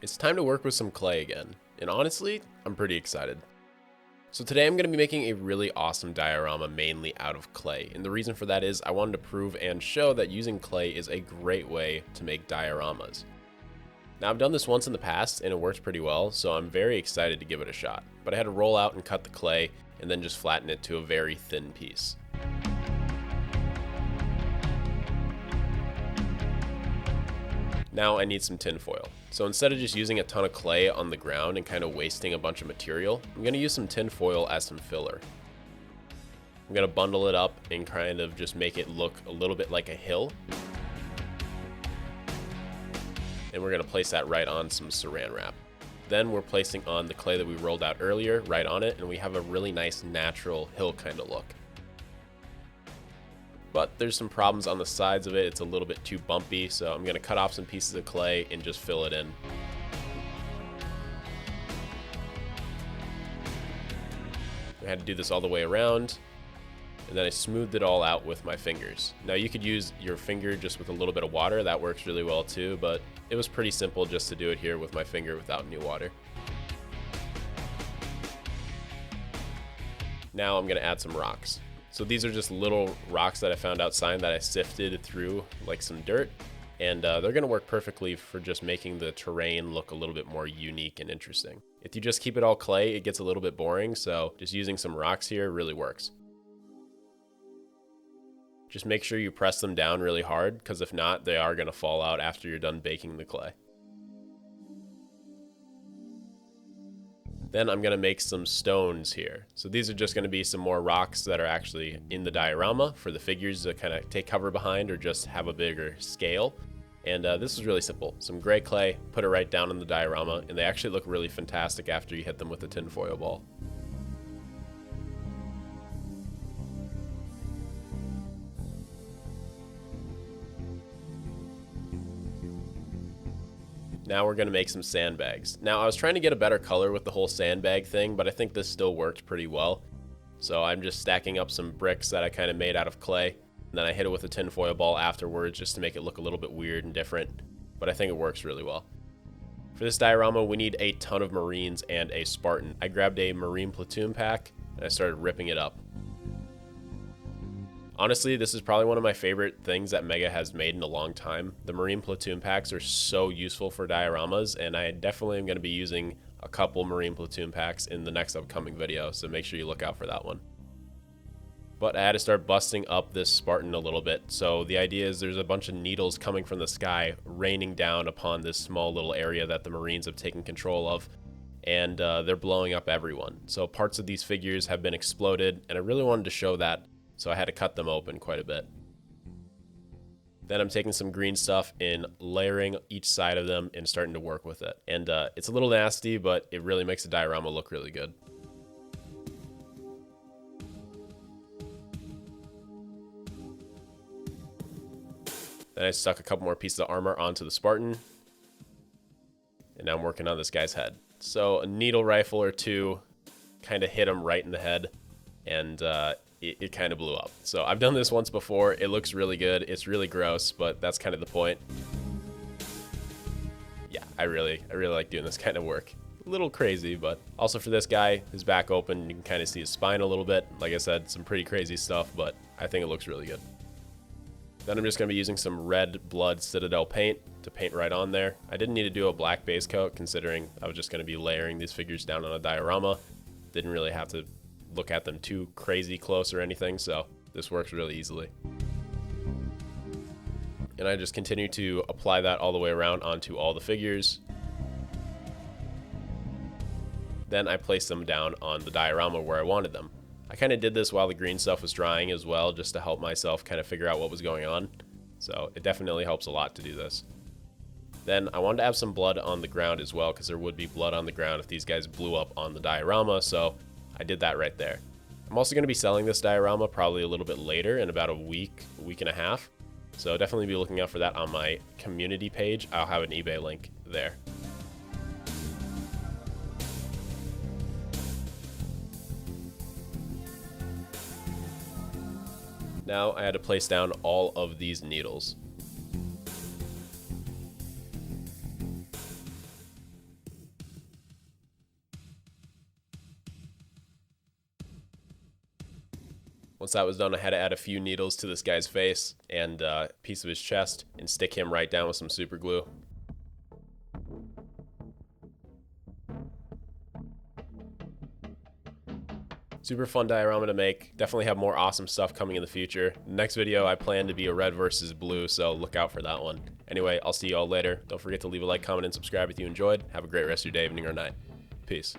It's time to work with some clay again, and honestly, I'm pretty excited. So today I'm going to be making a really awesome diorama mainly out of clay, and the reason for that is I wanted to prove and show that using clay is a great way to make dioramas. Now I've done this once in the past and it worked pretty well, so I'm very excited to give it a shot, but I had to roll out and cut the clay and then just flatten it to a very thin piece. Now I need some tin foil. So instead of just using a ton of clay on the ground and kind of wasting a bunch of material, I'm going to use some tin foil as some filler. I'm going to bundle it up and kind of just make it look a little bit like a hill. And we're going to place that right on some saran wrap. Then we're placing on the clay that we rolled out earlier right on it, and we have a really nice natural hill kind of look. But there's some problems on the sides of it. It's a little bit too bumpy, so I'm going to cut off some pieces of clay and just fill it in. I had to do this all the way around, and then I smoothed it all out with my fingers. Now you could use your finger just with a little bit of water. That works really well too, but it was pretty simple just to do it here with my finger without any water. Now I'm going to add some rocks. So these are just little rocks that I found outside that I sifted through like some dirt, and they're going to work perfectly for just making the terrain look a little bit more unique and interesting. If you just keep it all clay, it gets a little bit boring, so just using some rocks here really works. Just make sure you press them down really hard, because if not, they are going to fall out after you're done baking the clay. Then I'm going to make some stones here. So these are just going to be some more rocks that are actually in the diorama for the figures to kind of take cover behind or just have a bigger scale. And this is really simple. Some gray clay, put it right down in the diorama, and they actually look really fantastic after you hit them with a tinfoil ball. Now we're going to make some sandbags. Now I was trying to get a better color with the whole sandbag thing, but I think this still worked pretty well. So I'm just stacking up some bricks that I kind of made out of clay. And then I hit it with a tinfoil ball afterwards just to make it look a little bit weird and different. But I think it works really well. For this diorama, we need a ton of Marines and a Spartan. I grabbed a Marine platoon pack and I started ripping it up. Honestly, this is probably one of my favorite things that Mega has made in a long time. The Marine platoon packs are so useful for dioramas, and I definitely am going to be using a couple Marine platoon packs in the next upcoming video, so make sure you look out for that one. But I had to start busting up this Spartan a little bit. So the idea is there's a bunch of needles coming from the sky, raining down upon this small little area that the Marines have taken control of, and they're blowing up everyone. So parts of these figures have been exploded, and I really wanted to show that. So I had to cut them open quite a bit. Then I'm taking some green stuff and layering each side of them and starting to work with it. And it's a little nasty, but it really makes the diorama look really good. Then I stuck a couple more pieces of armor onto the Spartan. And now I'm working on this guy's head. So a needle rifle or two kind of hit him right in the head, and it kind of blew up. So I've done this once before. It looks really good. It's really gross, but that's kind of the point. Yeah, I really like doing this kind of work. A little crazy, but also for this guy, his back open, you can kind of see his spine a little bit. Like I said, some pretty crazy stuff, but I think it looks really good. Then I'm just going to be using some red blood Citadel paint to paint right on there. I didn't need to do a black base coat considering I was just going to be layering these figures down on a diorama. Didn't really have to look at them too crazy close or anything, so this works really easily. And I just continue to apply that all the way around onto all the figures. Then I place them down on the diorama where I wanted them. I kind of did this while the green stuff was drying as well, just to help myself kind of figure out what was going on. So it definitely helps a lot to do this. Then I wanted to have some blood on the ground as well, because there would be blood on the ground if these guys blew up on the diorama, so I did that right there. I'm also going to be selling this diorama probably a little bit later, in about a week and a half. So definitely be looking out for that on my community page. I'll have an eBay link there. Now I had to place down all of these needles. Once that was done, I had to add a few needles to this guy's face and a piece of his chest and stick him right down with some super glue. Super fun diorama to make. Definitely have more awesome stuff coming in the future. Next video, I plan to be a red versus blue, so look out for that one. Anyway, I'll see you all later. Don't forget to leave a like, comment, and subscribe if you enjoyed. Have a great rest of your day, evening, or night. Peace.